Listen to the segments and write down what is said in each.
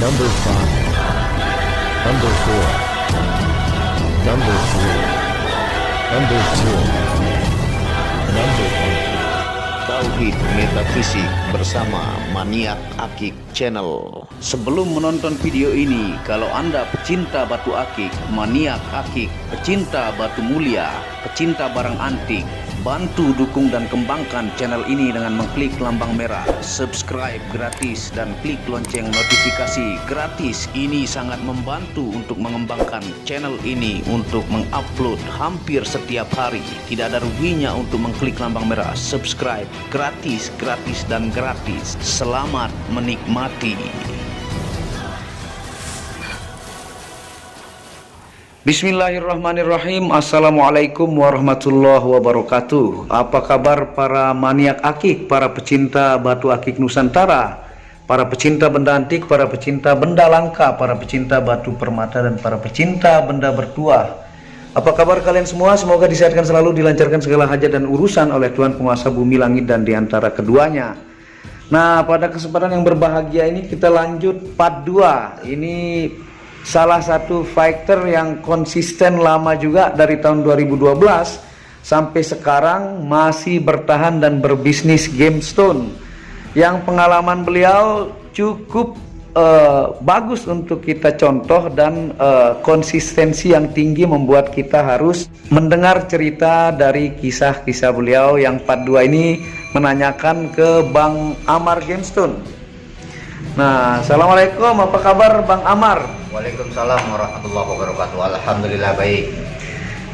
Number 5, Number 4, Number 3, Number 2, Number 1. Tauhid Metafisik bersama Maniak Akik Channel. Sebelum menonton video ini, kalau Anda pecinta batu akik, maniak akik, pecinta batu mulia, pecinta barang antik, bantu dukung dan kembangkan channel ini dengan mengklik lambang merah, subscribe gratis dan klik lonceng notifikasi gratis. Ini sangat membantu untuk mengembangkan channel ini untuk mengupload hampir setiap hari. Tidak ada ruginya untuk mengklik lambang merah, subscribe gratis, gratis dan gratis. Selamat menikmati. Bismillahirrahmanirrahim. Assalamualaikum warahmatullahi wabarakatuh. Apa kabar para maniak akik, para pecinta batu akik Nusantara, para pecinta benda antik, para pecinta benda langka, para pecinta batu permata, dan para pecinta benda bertuah? Apa kabar kalian semua? Semoga disehatkan selalu, dilancarkan segala hajat dan urusan oleh Tuhan Penguasa bumi langit dan diantara keduanya. Nah, pada kesempatan yang berbahagia ini kita lanjut part 2. Ini salah satu fighter yang konsisten lama juga dari tahun 2012 sampai sekarang masih bertahan dan berbisnis GameStone, yang pengalaman beliau cukup bagus untuk kita contoh, dan konsistensi yang tinggi membuat kita harus mendengar cerita dari kisah-kisah beliau. Yang part 2 ini menanyakan ke Bang Amar GameStone. Nah, assalamualaikum, apa kabar Bang Amar? Waalaikumsalam warahmatullahi wabarakatuh. Alhamdulillah baik.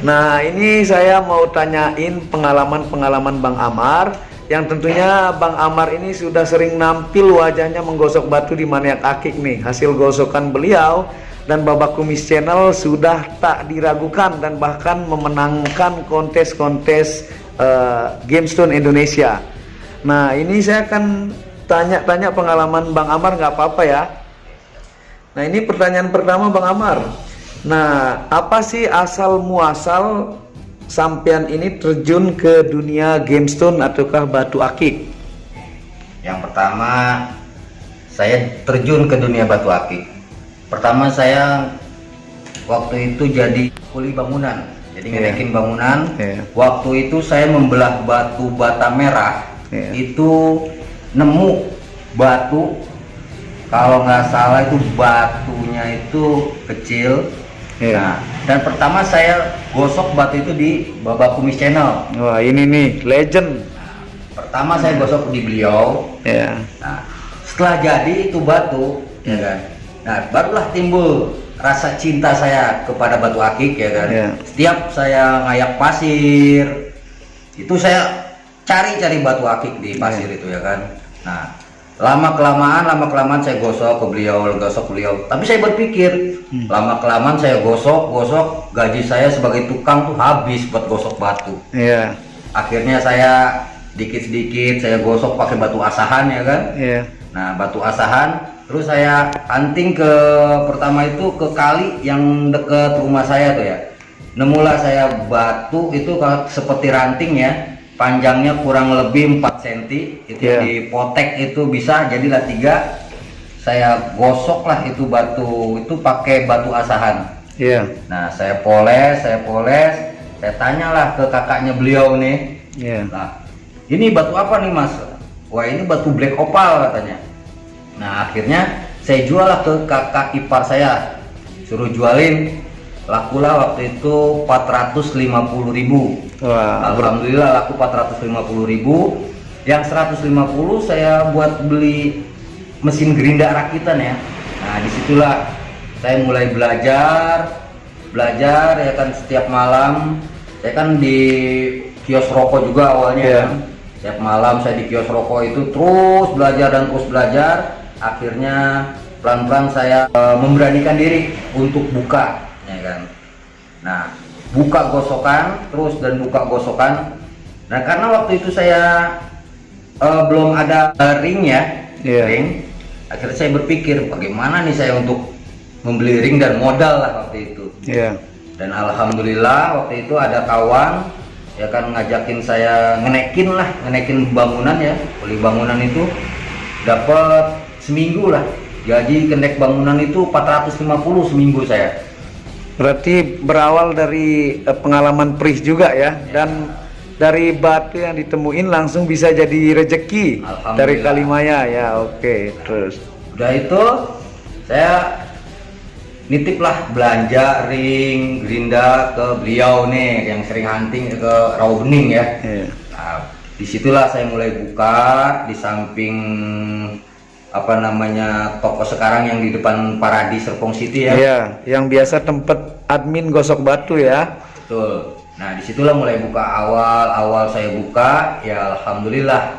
Nah, ini saya mau tanyain pengalaman-pengalaman Bang Amar, yang tentunya Bang Amar ini sudah sering nampil wajahnya menggosok batu di Maniak Akik nih. Hasil gosokan beliau dan Babak Kumis Channel sudah tak diragukan dan bahkan memenangkan kontes-kontes GameStone Indonesia. Nah, ini saya akan tanya-tanya pengalaman Bang Amar, nggak apa-apa ya? Nah, ini pertanyaan pertama Bang Amar. Nah, apa sih asal muasal sampean ini terjun ke dunia GameStone ataukah batu akik? Yang pertama, saya terjun ke dunia batu akik. Pertama saya waktu itu jadi kuli bangunan, jadi ngedekin bangunan. Waktu itu saya membelah batu bata merah. Itu nemu batu, kalau nggak salah itu batunya itu kecil. Nah, dan pertama saya gosok batu itu di Babak Kumis Channel. Wah, ini nih legend. Pertama saya gosok di beliau. Nah, setelah jadi itu batu, ya kan. Nah, barulah timbul rasa cinta saya kepada batu akik, ya kan. Setiap saya ngayak pasir, itu saya cari-cari batu akik di pasir itu, ya kan. Nah, lama kelamaan saya gosok ke beliau, tapi saya berpikir lama kelamaan saya gosok, gaji saya sebagai tukang tuh habis buat gosok batu. Akhirnya saya dikit-sedikit saya gosok pakai batu asahan, ya kan. Nah, batu asahan terus saya hunting ke pertama itu ke kali yang deket rumah saya tuh, ya. Nemulah saya batu itu seperti ranting, ya. Panjangnya kurang lebih 4 cm, itu dipotek itu bisa jadilah 3. Saya gosok lah itu batu itu pakai batu asahan. Nah, saya poles, saya tanyalah ke kakaknya beliau nih. Nah, ini batu apa nih Mas? Wah, ini batu black opal katanya. Nah, akhirnya saya jual lah ke kakak ipar saya, suruh jualin. Lakulah waktu itu 450.000. Alhamdulillah laku 450.000. Yang 150 saya buat beli mesin gerinda rakitan, ya. Nah, disitulah saya mulai belajar ya kan. Setiap malam saya kan di kios rokok juga awalnya, kan. Setiap malam saya di kios rokok itu terus belajar. Akhirnya pelan-pelan saya memberanikan diri untuk buka, ya kan. Nah, buka gosokan gosokan. Nah, karena waktu itu saya belum ada ring, ya. Ring. Akhirnya saya berpikir bagaimana nih saya untuk membeli ring dan modal lah waktu itu. Dan alhamdulillah waktu itu ada kawan, ya kan, ngajakin saya ngenekin bangunan, ya. Beli bangunan itu dapat seminggu lah Gaji kendek bangunan itu 450 seminggu saya. Berarti berawal dari pengalaman perih juga ya, dan dari batu yang ditemuin langsung bisa jadi rejeki dari Kalimaya ya. Oke, terus udah itu saya nitiplah belanja ring gerinda ke beliau nih yang sering hunting ke Rawabening ya. Nah, disitulah saya mulai buka di samping apa namanya toko sekarang yang di depan Paradis Serpong City ya. Iya, yang biasa tempat admin gosok batu ya. Betul. Nah, disitulah mulai buka, awal saya buka ya, alhamdulillah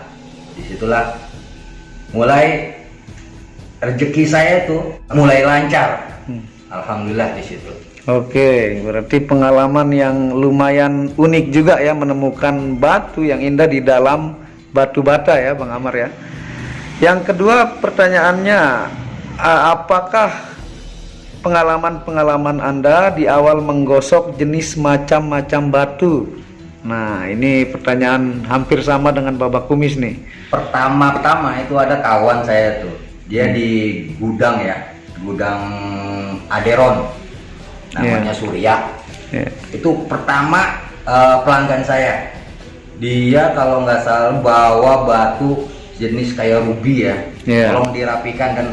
disitulah mulai rezeki saya tuh mulai lancar. Alhamdulillah di situ. Oke, berarti pengalaman yang lumayan unik juga ya, menemukan batu yang indah di dalam batu bata ya Bang Amar ya. Yang kedua pertanyaannya, apakah pengalaman-pengalaman Anda di awal menggosok jenis macam-macam batu? Nah, ini pertanyaan hampir sama dengan Babak Kumis nih. Pertama-tama itu ada kawan saya tuh, dia di gudang ya, gudang Aderon, namanya Surya. Itu pertama pelanggan saya. Dia kalau nggak salah bawa batu jenis kayak ruby ya, tolong dirapikan. Dan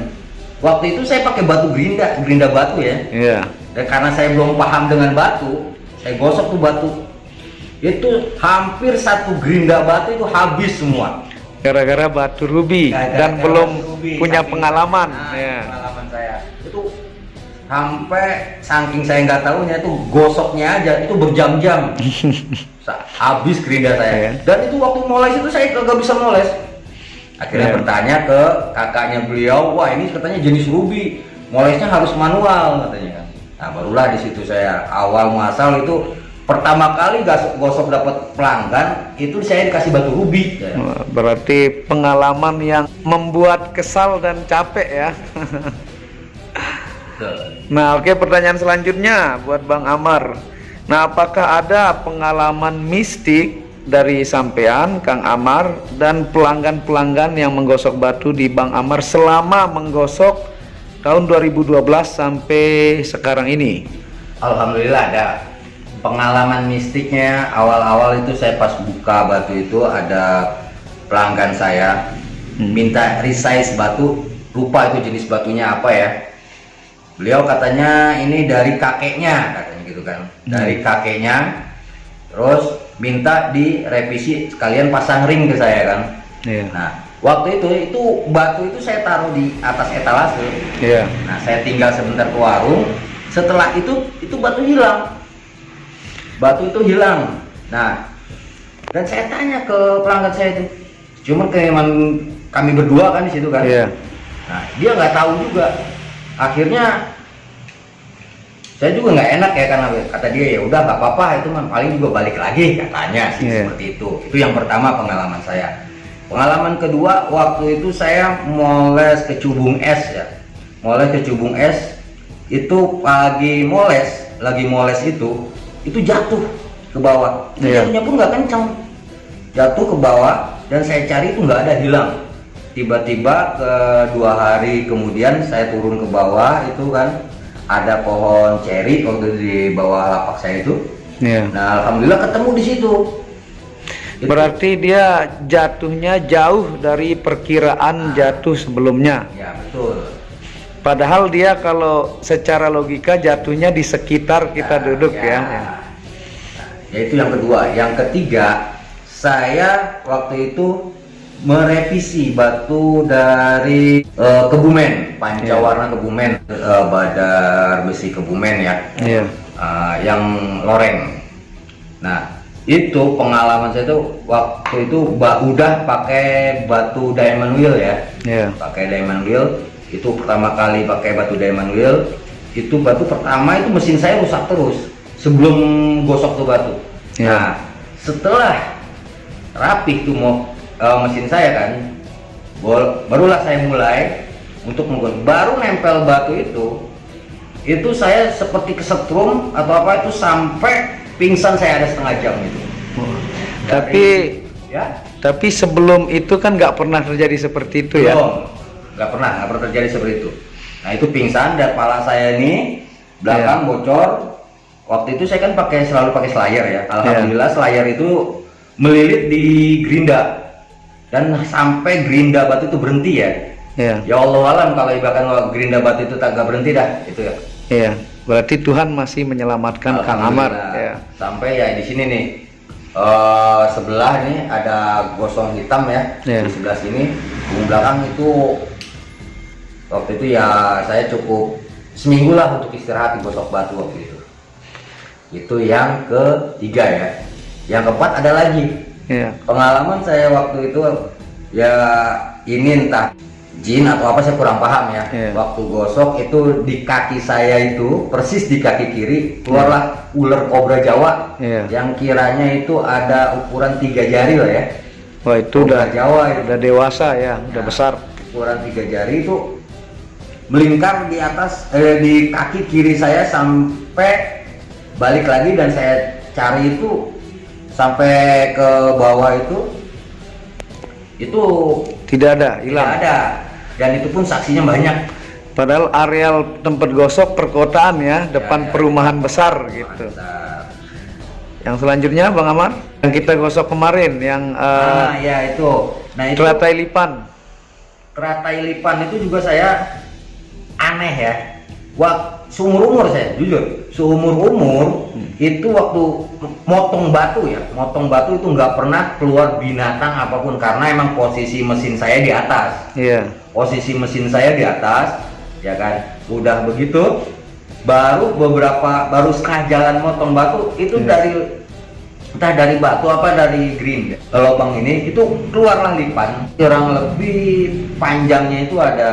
waktu itu saya pakai batu gerinda batu ya. Dan karena saya belum paham dengan batu, saya gosok tuh batu. Itu hampir satu gerinda batu itu habis semua. Gara-gara batu ruby dan belum punya pengalaman. Pengalaman saya itu sampai saking saya nggak tahunya itu gosoknya aja itu berjam-jam. Habis gerinda saya. Dan itu waktu moles itu saya nggak bisa moles. Akhirnya bertanya ke kakaknya beliau, wah ini katanya jenis ruby, molesnya harus manual katanya. Nah, barulah di situ saya awal muasal itu pertama kali gosok dapat pelanggan itu saya dikasih batu ruby. Berarti pengalaman yang membuat kesal dan capek ya. Nah, oke, pertanyaan selanjutnya buat Bang Amar. Nah, apakah ada pengalaman mistik dari sampean, Kang Amar, dan pelanggan-pelanggan yang menggosok batu di Bang Amar selama menggosok tahun 2012 sampai sekarang ini? Alhamdulillah ada pengalaman mistiknya. Awal-awal itu saya pas buka batu itu ada pelanggan saya minta resize batu, lupa itu jenis batunya apa ya. Beliau katanya ini dari kakeknya, katanya gitu kan, dari kakeknya. Terus minta direvisi sekalian pasang ring ke saya kan. Nah, waktu itu batu itu saya taruh di atas etalase. Nah, saya tinggal sebentar ke warung. Setelah itu batu hilang. Batu itu hilang. Nah, dan saya tanya ke pelanggan saya itu, cuma kami berdua kan di situ kan. Nah, dia nggak tahu juga. Akhirnya saya juga nggak enak ya, karena kata dia ya udah nggak apa-apa, itu mah paling juga balik lagi katanya sih. Seperti itu yang pertama pengalaman saya. Pengalaman kedua, waktu itu saya moles ke Cubung Es ya, moles ke Cubung Es itu lagi moles itu jatuh ke bawah. Jatuhnya pun nggak kencang, jatuh ke bawah dan saya cari itu nggak ada, hilang. Tiba-tiba ke 2 hari kemudian saya turun ke bawah itu kan, ada pohon ceri waktu di bawah lapak saya itu. Nah, alhamdulillah ketemu di situ. Berarti dia jatuhnya jauh dari perkiraan jatuh sebelumnya. Ya, betul. Padahal dia kalau secara logika jatuhnya di sekitar kita duduk ya. Ya, itu yang kedua. Yang ketiga, saya waktu itu merevisi batu dari Kebumen, pancawarna Kebumen, Badar Besi Kebumen ya, yang loreng. Nah, itu pengalaman saya tuh waktu itu udah pakai batu diamond wheel ya, pakai diamond wheel. Itu pertama kali pakai batu diamond wheel. Itu batu pertama itu mesin saya rusak terus sebelum gosok tuh batu. Nah, setelah rapih tuh mesin saya kan, barulah saya mulai untuk menggosok. Baru nempel batu itu saya seperti kesetrum atau apa itu sampai pingsan, saya ada setengah jam itu. Tapi sebelum itu kan nggak pernah terjadi seperti itu ya. nggak pernah terjadi seperti itu. Nah itu pingsan dan kepala saya ini belakang bocor. Waktu itu saya kan selalu pakai slayer ya. Alhamdulillah slayer itu melilit di gerinda dan sampai gerinda batu itu berhenti ya. Ya Allah alam kalau ibaratkan gerinda batu itu tak berhenti dah itu ya. Iya, berarti Tuhan masih menyelamatkan Kang Amar. Ya. Sampai ya di sini nih sebelah ini ada gosong hitam ya. Di sebelah sini punggung belakang itu waktu itu ya saya cukup seminggu lah untuk istirahat di gosok batu waktu itu. Itu yang ketiga ya. Yang keempat ada lagi pengalaman saya waktu itu ya, ini entah jin atau apa saya kurang paham ya. Waktu gosok itu di kaki saya itu persis di kaki kiri keluarlah ular kobra Jawa yang kiranya itu ada ukuran 3 jari lah ya. Wah itu udah Jawa udah dewasa ya, udah besar. Ukuran 3 jari itu melingkar di atas di kaki kiri saya sampai balik lagi, dan saya cari itu sampai ke bawah itu tidak ada, hilang. Tidak ada, dan itu pun saksinya banyak. Padahal areal tempat gosok perkotaan ya, depan perumahan besar gitu. Yang selanjutnya Bang Amar, yang kita gosok kemarin yang ya itu. Nah itu teratai lipan. Teratai lipan itu juga saya aneh ya. Seumur umur saya jujur, seumur umur itu waktu motong batu itu nggak pernah keluar binatang apapun karena emang posisi mesin saya di atas. Posisi mesin saya di atas, ya kan. Udah begitu, baru setengah jalan motong batu itu entah dari batu apa dari green lubang ini itu keluarlah lipan, kurang lebih panjangnya itu ada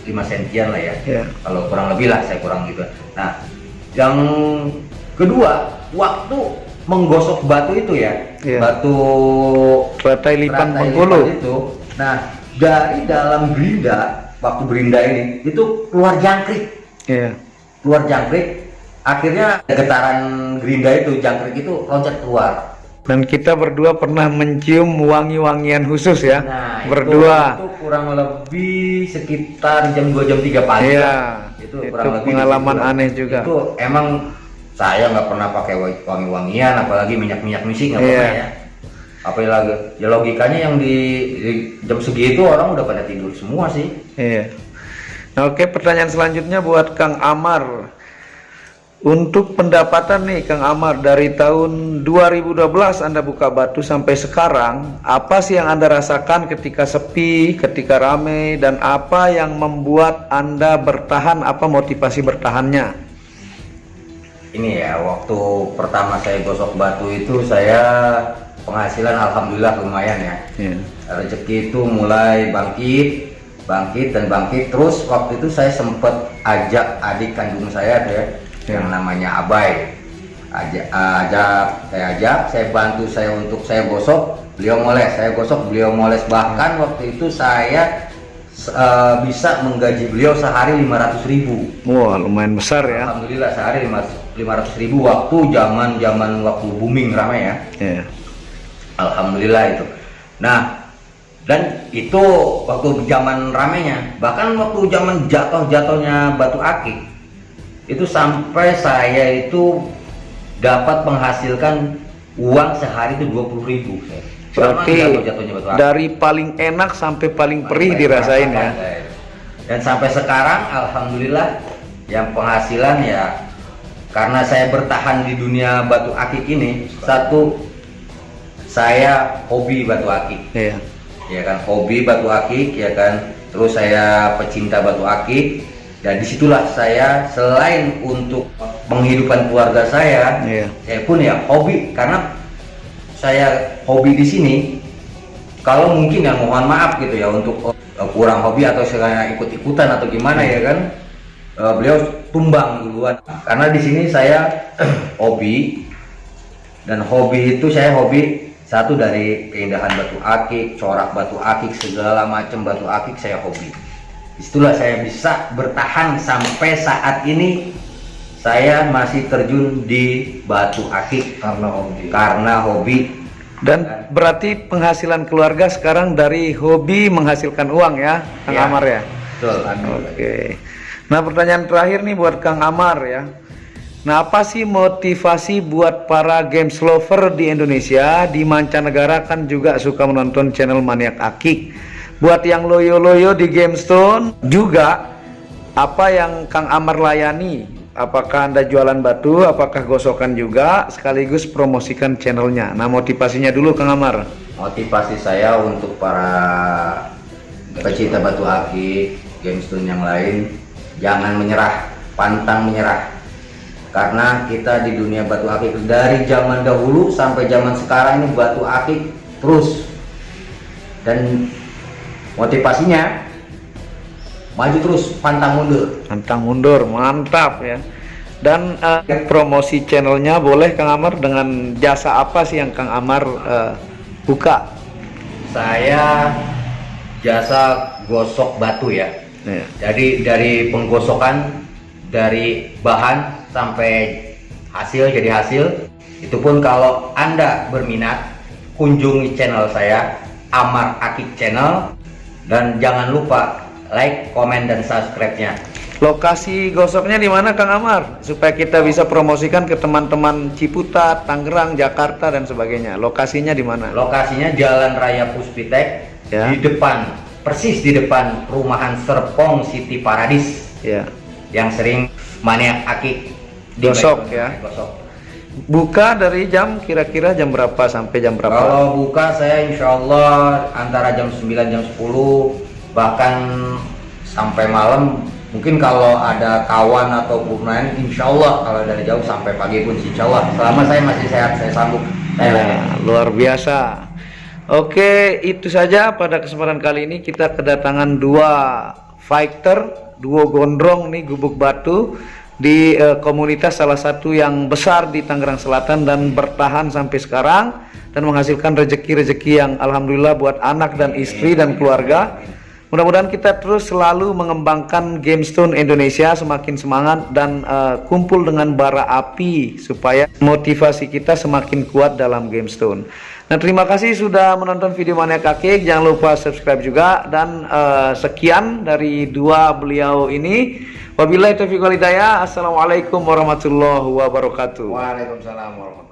5 sentian lah ya. Kalau kurang lebih lah, saya kurang gitu. Nah yang kedua, waktu menggosok batu itu batu teratai lipan Bengkulu itu, nah dari dalam gerinda, waktu gerinda ini itu keluar jangkrik. Keluar jangkrik, akhirnya getaran gerinda itu, jangkrik itu loncat keluar. Dan kita berdua pernah mencium wangi-wangian khusus ya. Nah, berdua itu kurang lebih sekitar jam 2 jam 3 pagi. Itu kurang lebih pengalaman aneh juga. Itu emang saya nggak pernah pakai wangi-wangian, apalagi minyak-minyak misik nggak pernah ya. Apalagi ya logikanya yang di jam segitu orang udah pada tidur semua sih. Nah, oke, pertanyaan selanjutnya buat Kang Amar. Untuk pendapatan nih Kang Amar, dari tahun 2012 Anda buka batu sampai sekarang, apa sih yang Anda rasakan ketika sepi, ketika rame, dan apa yang membuat Anda bertahan, apa motivasi bertahannya? Ini ya, waktu pertama saya gosok batu itu saya penghasilan alhamdulillah lumayan ya. Rezeki itu mulai bangkit, terus waktu itu saya sempat ajak adik kandung saya yang namanya Abai, saya bantu untuk saya gosok, beliau moles, saya gosok, beliau moles. Bahkan waktu itu saya bisa menggaji beliau sehari 500.000. Wah, lumayan besar ya. Alhamdulillah sehari 500.000 waktu zaman waktu booming ramai ya. Alhamdulillah itu. Nah, dan itu waktu zaman ramenya, bahkan waktu zaman jatuhnya batu akik itu sampai saya itu dapat menghasilkan uang sehari itu 20.000. Berarti dari paling enak sampai paling perih dirasain ya. Dan sampai sekarang alhamdulillah yang penghasilan ya, karena saya bertahan di dunia batu akik ini. Satu, saya hobi batu akik. Ya kan, hobi batu akik ya kan. Terus saya pecinta batu akik. Dan disitulah saya selain untuk penghidupan keluarga saya pun ya hobi, karena saya hobi di sini. Kalau mungkin ya mohon maaf gitu ya untuk kurang hobi atau saya ikut-ikutan atau gimana ya kan, beliau tumbang duluan. Karena di sini saya hobi, dan hobi itu saya hobi satu dari keindahan batu akik, corak batu akik, segala macam batu akik saya hobi. Disitulah saya bisa bertahan sampai saat ini. Saya masih terjun di batu akik karena hobi Dan berarti penghasilan keluarga sekarang dari hobi menghasilkan uang ya, Kang Ya. Amar ya? Betul. Alhamdulillah. Oke. Nah, pertanyaan terakhir nih buat Kang Amar ya. Nah, apa sih motivasi buat para games lover di Indonesia, di mancanegara kan juga suka menonton channel Maniak Akik. Buat yang loyo-loyo di GameStone juga, apa yang Kang Amar layani? Apakah Anda jualan batu, apakah gosokan juga, sekaligus promosikan channelnya. Nah, motivasinya dulu Kang Amar. Motivasi saya untuk para pecinta batu akik, GameStone yang lain, jangan menyerah, pantang menyerah. Karena kita di dunia batu akik dari zaman dahulu sampai zaman sekarang ini batu akik terus. Dan motivasinya maju terus, pantang mundur. Pantang mundur, mantap ya. Dan promosi channelnya boleh Kang Amar, dengan jasa apa sih yang Kang Amar buka? Saya jasa gosok batu ya. Ya. Jadi dari penggosokan, dari bahan sampai hasil jadi hasil. Itu pun kalau Anda berminat, kunjungi channel saya, Amar Akik Channel, dan jangan lupa like, komen, dan subscribe-nya. Lokasi gosoknya di mana Kang Amar? Supaya kita bisa promosikan ke teman-teman Ciputat, Tangerang, Jakarta dan sebagainya. Lokasinya di mana? Lokasinya Jalan Raya Puspitek, Ya. di depan, persis di depan perumahan Serpong City Paradis, Ya. yang sering Maniak Akik Gosok ya. Gosok. Buka dari jam kira-kira jam berapa sampai jam berapa? Kalau buka saya insya Allah antara jam 9 jam 10, bahkan sampai malam. Mungkin kalau ada kawan atau pemain, insya Allah kalau dari jauh sampai pagi pun insya Allah. Selama saya masih sehat, saya sanggup. Ya, luar biasa. Oke, itu saja pada kesempatan kali ini kita kedatangan dua fighter, duo gondrong nih gubuk batu di komunitas salah satu yang besar di Tangerang Selatan dan bertahan sampai sekarang dan menghasilkan rezeki-rezeki yang alhamdulillah buat anak dan istri dan keluarga. Mudah-mudahan kita terus selalu mengembangkan GameStone Indonesia, semakin semangat dan kumpul dengan bara api supaya motivasi kita semakin kuat dalam GameStone. Nah, terima kasih sudah menonton video Maniak Akik. Jangan lupa subscribe juga, dan sekian dari dua beliau ini. Wabillahi taufiq wal hidayah. Assalamualaikum warahmatullahi wabarakatuh. Waalaikumsalam warahmatullahi wabarakatuh.